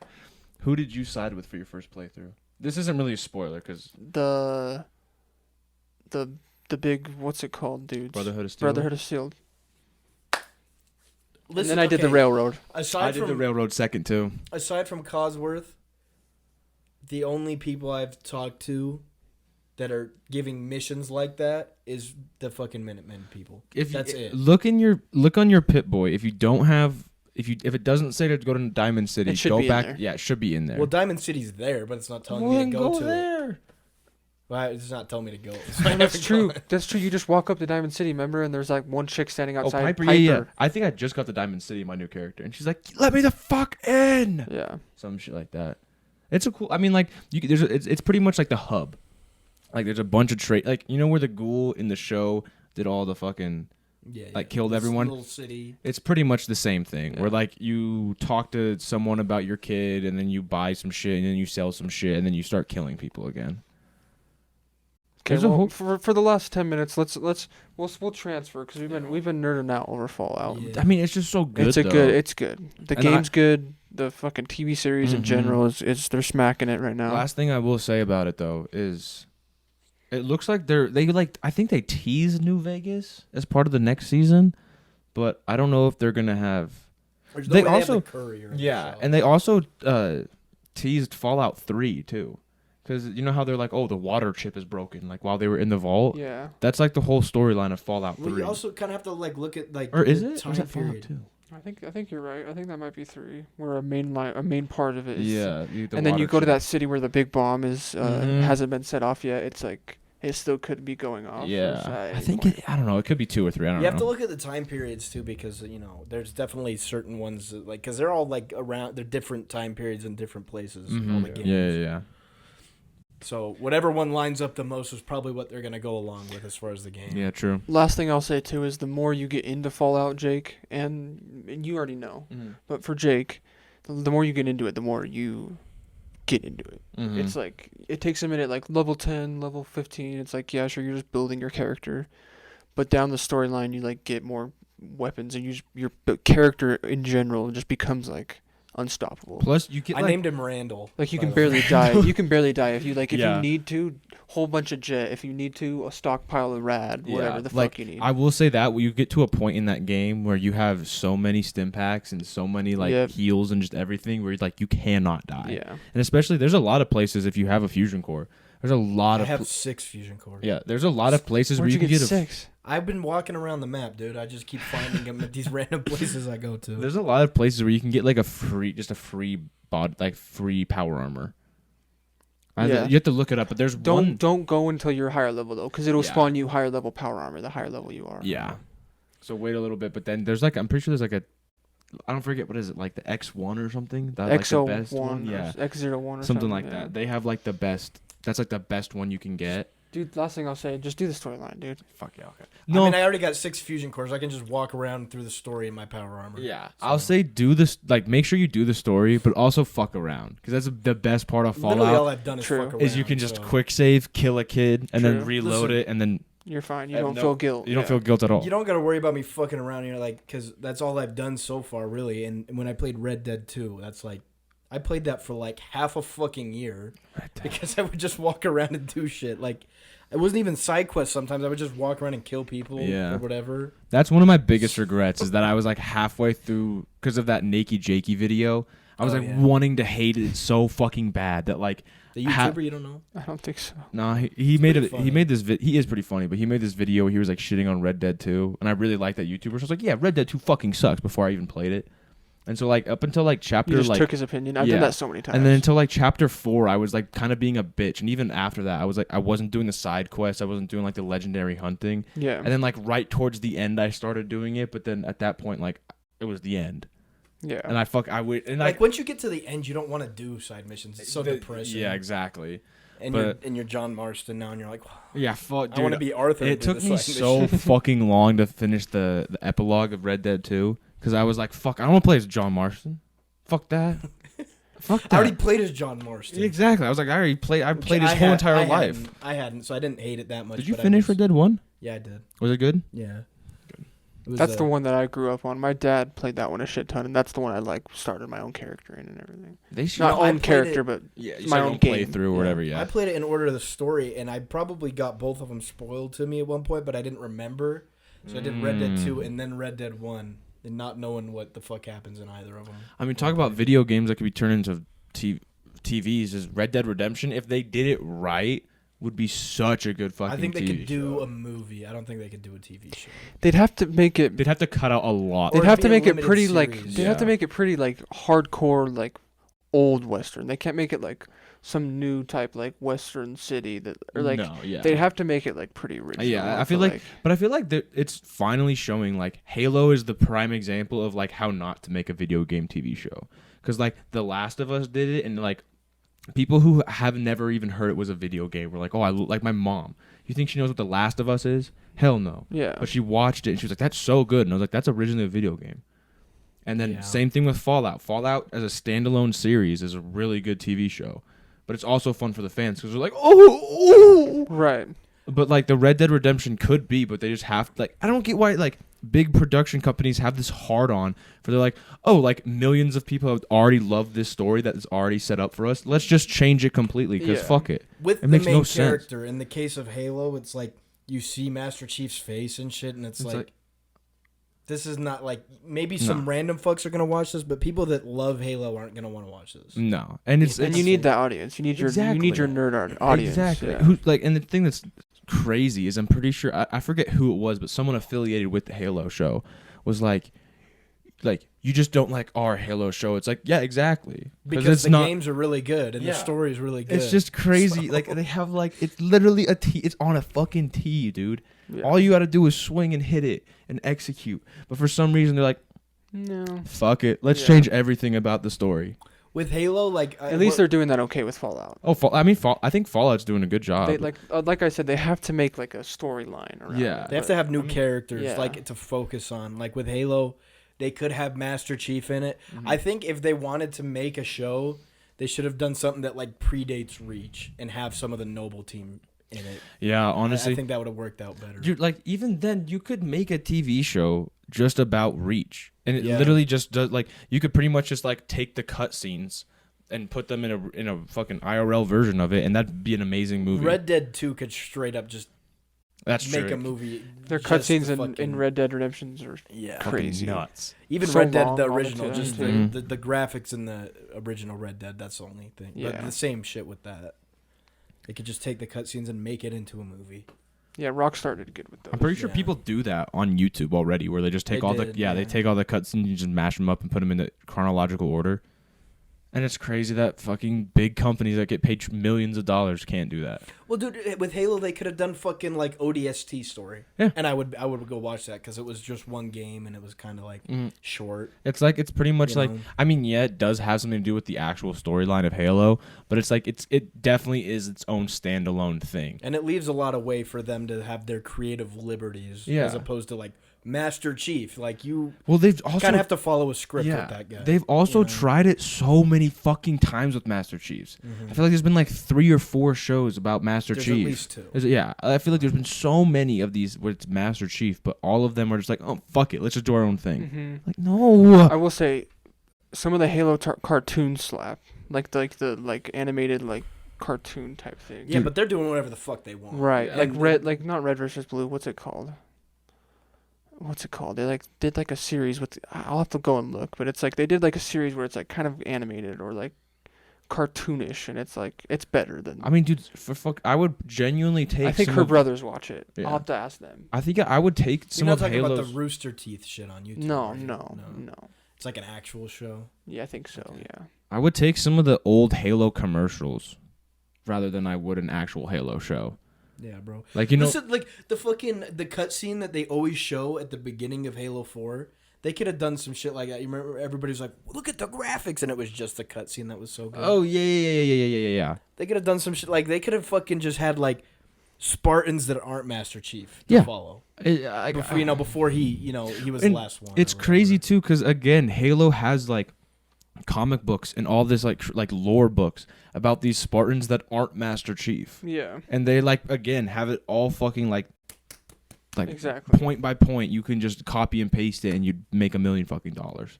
Who did you side with for your first playthrough? This isn't really a spoiler because The big, what's it called, dudes? Brotherhood of Steel. Brotherhood of Steel. Listen, And then I did the okay, Railroad. Aside I did from the Railroad second too. aside from Cosworth, the only people I've talked to that are giving missions like that is the fucking Minutemen people. That's it. Look on your Pit Boy. If you don't have if it doesn't say to go to Diamond City, It should go be in back. there. Yeah, it should be in there. Well, Diamond City's there, but it's not telling Well, me then to go, go to it. there. Well, it's not telling me to go. So I Oh, haven't that's true. gone. That's true. You just walk up to Diamond City, remember? And there's like one chick standing Oh, outside. Piper, yeah. I think I just got to Diamond City, my new character, and she's like, "Let me the fuck in." Yeah. Some shit like that. It's a cool. I mean, like it's pretty much like the hub. Like there's a bunch of like you know where the ghoul in the show did all the fucking. Yeah, Like, killed This everyone? Little city. It's pretty much the same thing. Yeah. Where like you talk to someone about your kid, and then you buy some shit, and then you sell some shit, and then you start killing people again. Okay. There's a Well, whole- for the last 10 minutes, we'll transfer because we've been nerding out over Fallout. Yeah. I mean, it's just so good. It's though. It's good. The And game's good. The fucking TV series in Mhm. general is they're smacking it right now. Last thing I will say about it though is, it looks like I think they teased New Vegas as part of the next season, but I don't know if they're gonna have. There's They way have also- the courier in the show. And they also teased Fallout 3 too, because you know how they're like, oh, the water chip is broken, like while they were in the vault. Yeah. That's like the whole storyline of Fallout Well, 3. you also kind of have to like look at like Or is the it? Or time is that Fallout period. 2? I think you're right. I think that might be 3, where a main part of it is. Yeah. And then you go to that city where the big bomb is Mhm. hasn't been set off yet. It's like it still could be going off. Yeah. I think I don't know. It could be 2 or 3. I don't You know. have to look at the time periods too, because there's definitely certain ones that, like, because they're all like around. They're different time periods in different places. In all the Mhm. games. Yeah. So whatever one lines up the most is probably what they're gonna go along with as far as the game. Yeah. True. Last thing I'll say too is the more you get into Fallout, Jake, and you already know, but for Jake, the more you get into it, the more you get into it. Mhm. It's like it takes a minute, like level 10, level 15. It's like, yeah, sure, you're just building your character, but down the storyline, you like get more weapons, and your character in general just becomes like unstoppable. Plus, you get I named him Randall. Like you by can the barely way. die. You can barely die if you like. If Yeah. you need to, whole bunch of jet. If you need to, a stockpile of rad. Whatever the like, fuck you need. I will say that when you get to a point in that game where you have so many stim packs and so many like Yep. heals and just everything, where like you cannot die. Yeah. And especially, there's a lot of places if you have a fusion core. There's a lot I of have 6 fusion cores. yeah. There's a lot of places Where'd where you you can get get a. 6? I've been walking around the map, dude. I just keep finding them at these random places I go to. There's a lot of places where you can get like a free power armor. Yeah. You have to look it up, but there's one. Don't go until you're higher level though, because it'll Yeah. spawn you higher level power armor. The higher level you are. Yeah. So wait a little bit, but then there's like I'm pretty sure there's like a. I don't forget what is it like the X1 or something. That like the best one. X01 Yeah. or X01 or Something like yeah. that. They have like the best. That's like the best one you can get. Dude, last thing I'll say, just do the storyline, dude. Fuck yeah, okay. I mean, I already got 6 fusion cores. I can just walk around through the story in my power armor. Yeah, So- I'll say do this. Like, make sure you do the story, but also fuck around because that's the best part of Literally all Fallout. I've done is True. fuck around. Is you can just so- quick save, kill a kid, and then True. reload Listen, it, and then You're fine. You have don't no- feel guilt. you don't Yeah. feel guilt at all. You don't got to worry about me fucking around here, like, because that's all I've done so far, really. And when I played Red Dead 2, that's like, I played that for like half a fucking year because I would just walk around and do shit. Like, it wasn't even side quests sometimes. I would just walk around and kill people Yeah. or whatever. That's one of my biggest regrets is that I was like halfway through because of that Nakey Jakey video. I was Oh, like yeah. wanting to hate it so fucking bad that like The YouTuber you don't know? I don't think so. Nah, he made pretty it. funny. He made this. He is pretty funny, but he made this video where he was like shitting on Red Dead 2, and I really like that YouTuber. So I was like, yeah, Red Dead 2 fucking sucks before I even played it. And so like up until like chapter You just like took his opinion. I've done that so many times. and then until like chapter 4, I was like kind of being a bitch, and even after that, I was like I wasn't doing the side quests, I wasn't doing like the legendary hunting, yeah. and then like right towards the end, I started doing it, but then at that point, like it was the end, Yeah. and I would and Like once you get to the end, you don't want to do side missions. It's so depressing. Yeah, exactly. And you're John Marston now, and you're like, Yeah, fuck, dude. I want to be Arthur. It and do took the me side so mission. fucking long to finish the epilogue of Red Dead 2 because I was like, fuck, I don't want to play as John Marston. Fuck that. Fuck that. I already played as John Marston. Exactly. I was like, I played his whole entire life. I hadn't, so I didn't hate it that much. Did you but finish Red Dead 1? Yeah, I did. Was it good? Yeah. It was, That's the one that I grew up on. My dad played that one a shit ton, and that's the one I like started my own character in and everything. They should Not I own played character, it- but yeah, my own game. playthrough or whatever. Yeah. I played it in order of the story, and I probably got both of them spoiled to me at one point, but I didn't remember. So I did Red Dead 2 and then Red Dead 1, and not knowing what the fuck happens in either of them. I mean, talk about video games that could be turned into TVs. Is Red Dead Redemption? If they did it right, would be such a good fucking. I think they TV could do show. a movie. I don't think they could do a TV show. they'd have to make it. They'd have to cut out a lot. Or They'd have it'd to be a make it limited pretty like. series. They'd have to Yeah. make it pretty like hardcore like old western. They can't make it like some new type like western city that or like. No, yeah. They'd have to make it like pretty original. Yeah, I feel like, but I feel like it's finally showing like Halo is the prime example of like how not to make a video game TV show. Because like The Last of Us did it, and like people who have never even heard it was a video game were like, oh, like my mom. You think she knows what The Last of Us is? Hell no. Yeah. But she watched it and she was like, that's so good. And I was like, that's originally a video game. And then Yeah. same thing with Fallout. Fallout as a standalone series is a really good TV show. But it's also fun for the fans because they're like, oh. Right. But like the Red Dead Redemption could be, but they just have like I don't get why like big production companies have this hard on for they're like, oh, like millions of people have already loved this story that is already set up for us. Let's just change it completely because Yeah. fuck it. With It the makes main no sense. character, in the case of Halo, it's like you see Master Chief's face and shit, and it's like this is not like maybe some No. random fucks are gonna watch this, but people that love Halo aren't gonna want to watch this. No, and it's And you need that audience. You need your nerd audience. Exactly. Yeah. Who like and the thing that's crazy is I'm pretty sure I forget who it was, but someone affiliated with the Halo show was like you just don't like our Halo show. It's like yeah, exactly Because it's the not. games are really good and Yeah. the story is really good. It's just crazy. So- Like they have like it's literally a tee. It's on a fucking tee, dude. Yeah. All you got to do is swing and hit it and execute. But for some reason they're like, No. fuck it, let's Yeah. change everything about the story. with Halo, like At least they're doing that okay with Fallout. Oh, I think Fallout's doing a good job. They like I said, they have to make like a storyline around. Yeah. it, They have but- to have new I mean, characters yeah. like to focus on. Like with Halo, they could have Master Chief in it. Mm-hmm. I think if they wanted to make a show, they should have done something that like predates Reach and have some of the Noble team in it. Yeah, honestly, I think that would have worked out better. dude, like even then you could make a TV show just about Reach, and it Yeah. literally just does like you could pretty much just like take the cutscenes and put them in a fucking IRL version of it, and that'd be an amazing movie. Red Dead 2 could straight up just That's make true. a movie. Their just cutscenes the in fucking- Red Dead Redemptions are Yeah. Fucking crazy. nuts. Even So Red Dead, long, the all the original, two. just Mhm. the graphics in the original Red Dead, that's the only thing. Yeah. But the same shit with that. They could just take the cutscenes and make it into a movie. Yeah, Rockstar did good with those. I'm pretty sure Yeah. people do that on YouTube already, where they just take They all did, the they yeah. take all the cutscenes and just mash them up and put them in the chronological order. And it's crazy that fucking big companies that get paid millions of dollars can't do that. Well, dude, with Halo, they could have done fucking like ODST story. Yeah. And I would go watch that because it was just one game and it was kind of like short. It's like it's pretty much You like know? I mean, yeah, it does have something to do with the actual storyline of Halo, but it's like it definitely is its own standalone thing. And it leaves a lot of way for them to have their creative liberties Yeah. as opposed to like Master Chief. Like you Well, they've also kind of have to follow a script with that guy. They've also you know? tried it so many fucking times with Master Chiefs. I feel like there's been like 3 or 4 shows about Master There's Chief. at least 2. Yeah, I feel like there's been so many of these where it's Master Chief, but all of them are just like, oh fuck it, let's just do our own thing. Hmm. Like no, I will say, some of the Halo cartoons slap, like the animated like cartoon type thing. Yeah, but they're doing whatever the fuck they want. Right, Yeah. like red, like not red versus blue. What's it called? They like did like a series with. I'll have to go and look, but it's like they did like a series where it's like kind of animated or like cartoonish, and it's better than. I mean, dude, I would genuinely take. I think some her of- brothers watch it. Yeah. I'll have to ask them. I think I would take You're some not of talking about Halo's. the Rooster Teeth shit on YouTube. No, are you? no. It's like an actual show. Yeah, I think so. Okay. Yeah. I would take some of the old Halo commercials, rather than I would an actual Halo show. Yeah, bro. Like, you know, Listen, like the cutscene that they always show at the beginning of Halo 4. They could have done some shit like that. You remember everybody's like, "Look at the graphics," and it was just the cutscene that was so good. oh yeah. They could have done some shit like they could have fucking just had like Spartans that aren't Master Chief to follow. Before he was the And last one. It's or crazy whatever. too, because again, Halo has like comic books and all this like lore books about these Spartans that aren't Master Chief, Yeah. and they like again have it all fucking like Exactly. point by point. You can just copy and paste it, and you'd make $1 million fucking dollars.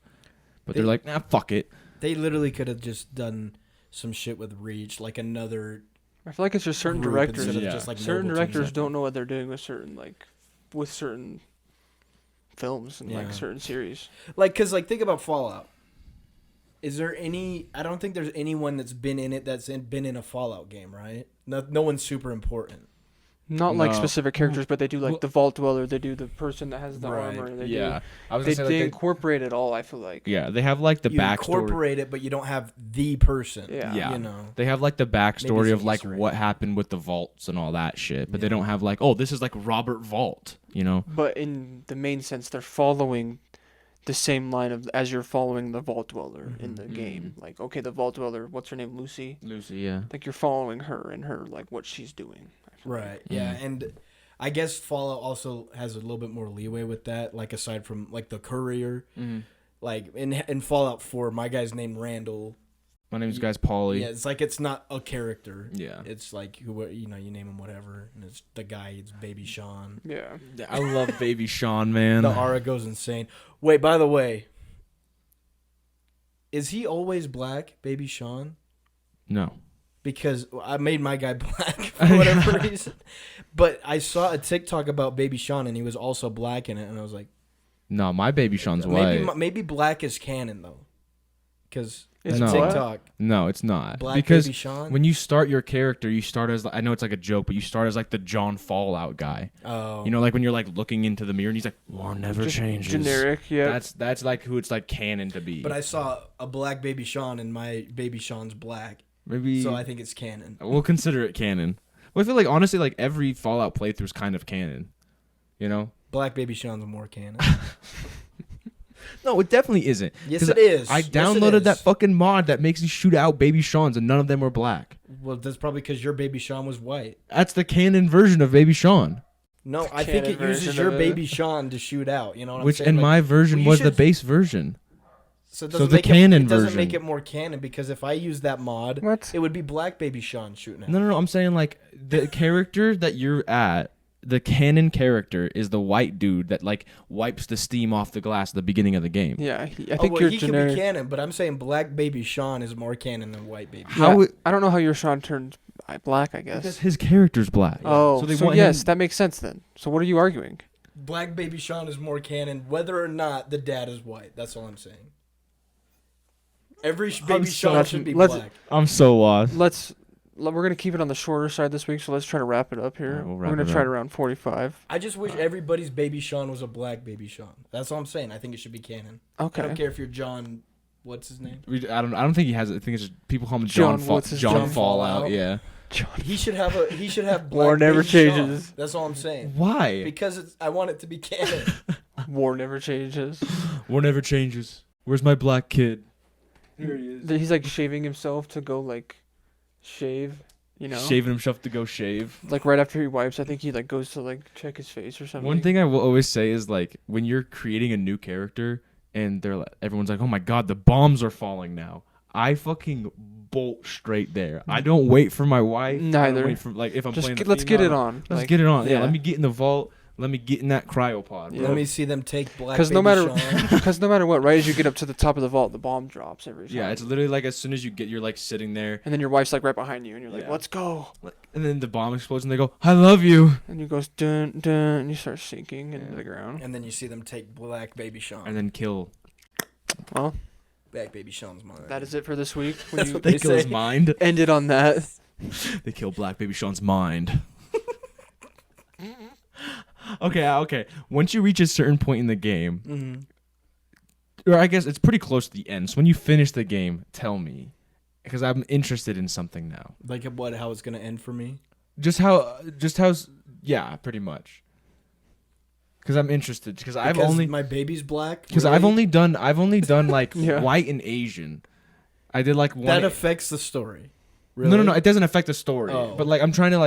But they're like, nah, fuck it. They literally could have just done some shit with Reach, like another. I feel like it's just certain group directors. instead of Yeah. just, like, Certain mobile teams directors that- don't know what they're doing with certain films and Yeah. like certain series. Like, cause like think about Fallout. Is there any? I don't think there's anyone that's been in it been in a Fallout game, right? No one's super important. Not like No. specific characters, but they do like Well- the Vault Dweller. They do the person that has the Right. armor. They Yeah, I was do, gonna say they like incorporate it all. I feel like. yeah, they have like the You backstory. incorporate it, but you don't have the person. Yeah. Yeah. You know. They have like the backstory Maybe of some like Easter egg. what happened with the vaults and all that shit, but they Yeah. don't have like, oh, this is like Robert Vault, you know? But in the main sense, they're following the same line of as you're following the Vault Dweller in the Mhm. game. Like, okay, the Vault Dweller, what's her name, Lucy? Lucy, yeah. Like you're following her and her like what she's doing. I feel like. Right. Yeah, and I guess Fallout also has a little bit more leeway with that. Like aside from like the courier, like in Fallout 4, my guy's named Randall. My name's Guys Pauly. Yeah, it's like it's not a character. Yeah. It's like you name him whatever, and it's the guy. It's Baby Sean. Yeah. I love Baby Sean, man. The aura goes insane. Wait, by the way, is he always black, Baby Sean? No. Because I made my guy black for whatever reason. But I saw a TikTok about Baby Sean, and he was also black in it, and I was like, No, my Baby Sean's white. maybe black is canon though, because It's No. TikTok No, it's not. black because Baby Sean. when you start your character, you start as I know it's like a joke, but you start as like the John Fallout guy. Oh, You know, like when you're like looking into the mirror and he's like, "War never Just changes." generic. Yeah. That's like who it's like canon to be. but I saw a black Baby Sean, and my Baby Sean's black, Maybe so I think it's canon. we'll consider it canon. Well, I feel like honestly, like every Fallout playthrough is kind of canon. You know? Black Baby Sean's more canon. No, it definitely isn't. Yes, 'Cause it is. I Yes, it downloaded is. that fucking mod that makes you shoot out Baby Sean's, and none of them were black. Well, that's probably because your Baby Sean was white. That's the canon version of Baby Sean, No, I think it canon uses version your of it. Baby Sean to shoot out. You know what which I'm saying? in Like, my version well, you was the should- base version. so, it so doesn't the make canon it doesn't version. make it more canon because if I use that mod, What? it would be black Baby Sean shooting at. No, I'm saying like the character that you're at, the canon character is the white dude that like wipes the steam off the glass at the beginning of the game. Yeah. I Oh, think well, you're he generic. could be canon, but I'm saying black Baby Sean is more canon than white Baby. How Yeah, it- I don't know how your Sean turned black. I Because guess. his character's black. Oh, So they so want yes, him- that makes sense then. So what are you arguing? Black Baby Sean is more canon, whether or not the dad is white. That's all I'm saying. Every Baby so- Sean should be let's- black. Oh, I'm so lost. We're gonna keep it on the shorter side this week, so let's try to wrap it up here. Alright, we'll We're wrap gonna it try up. to around 45. I just wish everybody's Baby Sean was a black Baby Sean. That's all I'm saying. I think it should be canon. I don't Okay. care if you're John. What's his name? I don't think he has it. I think it's just people call him John, John. what's his John name? Fallout. Fallout. Yeah. He should have black War never Baby Sean. changes. That's all I'm saying. Why? Because I want it to be canon. War never changes. War never changes. Where's my black kid? Here he is. He's like shaving himself to go like shave. You know, Shaving himself to go shave. like right after he wipes. I think he like goes to like check his face or something. One thing I will always say is like when you're creating a new character and everyone's like, "Oh my god, the bombs are falling now." I fucking bolt straight there. I don't wait for my wife. I don't Neither. wait for like if I'm Just playing. let's get it on. on. Let's Like, get it on. Yeah. yeah. Let me get in the vault. Let me get in that cryopod. Yeah. Bro. Let me see them take black Because Baby no matter, Sean. because no matter what, right as you get up to the top of the vault, the bomb drops every time. Yeah, it's literally like as soon as you're like sitting there, And then your wife's like right behind you, and you're like, Yeah. "Let's go!" and then the bomb explodes, and they go, "I love you," And you goes dun dun, and you start sinking into the ground. And then you see them take black Baby Sean. and then kill. Well, Black Baby Sean's mine. That is it for this week. When That's you what They they kill his say. mind. ended on that. They kill Black Baby Sean's mind. Okay. Once you reach a certain point in the game, Mm-hmm. or I guess it's pretty close to the end. So when you finish the game, tell me, because I'm interested in something now. Like what? How it's gonna end for me? Just how's yeah, pretty much. Because I'm interested. Because My baby's black. I've really? only done like Yeah. white and Asian. I did like one. That affects the story. Really? No. It doesn't affect the story. Oh. But like I'm just You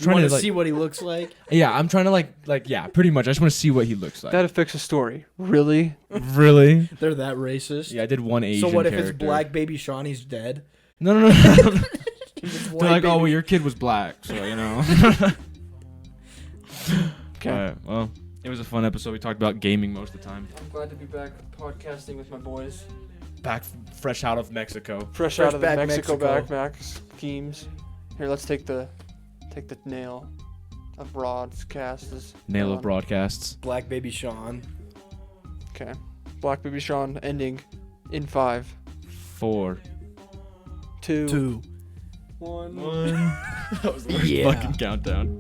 trying want to like. see what he looks like? Yeah, I'm trying to like yeah, pretty much. I just want to see what he looks like. That affects the story. Really? Really? They're that racist. Yeah, I did one Asian. So what if it's character. Black Baby Sean? He's dead. No. It's They're white like, oh, well, baby- your kid was black, so you know. Okay. Alright, well, it was a fun episode. We talked about gaming most of the time. I'm glad to be back podcasting with my boys. Back fresh out of Mexico. Fresh Fresh out of the back Mexico Mexico. backpack schemes. Here, let's take the nail of Rod's cast. Nail of broadcasts. Black Baby Sean. Okay. Black Baby Sean ending in 5, 4. 2, 2. 1. That was the worst Yeah. fucking countdown.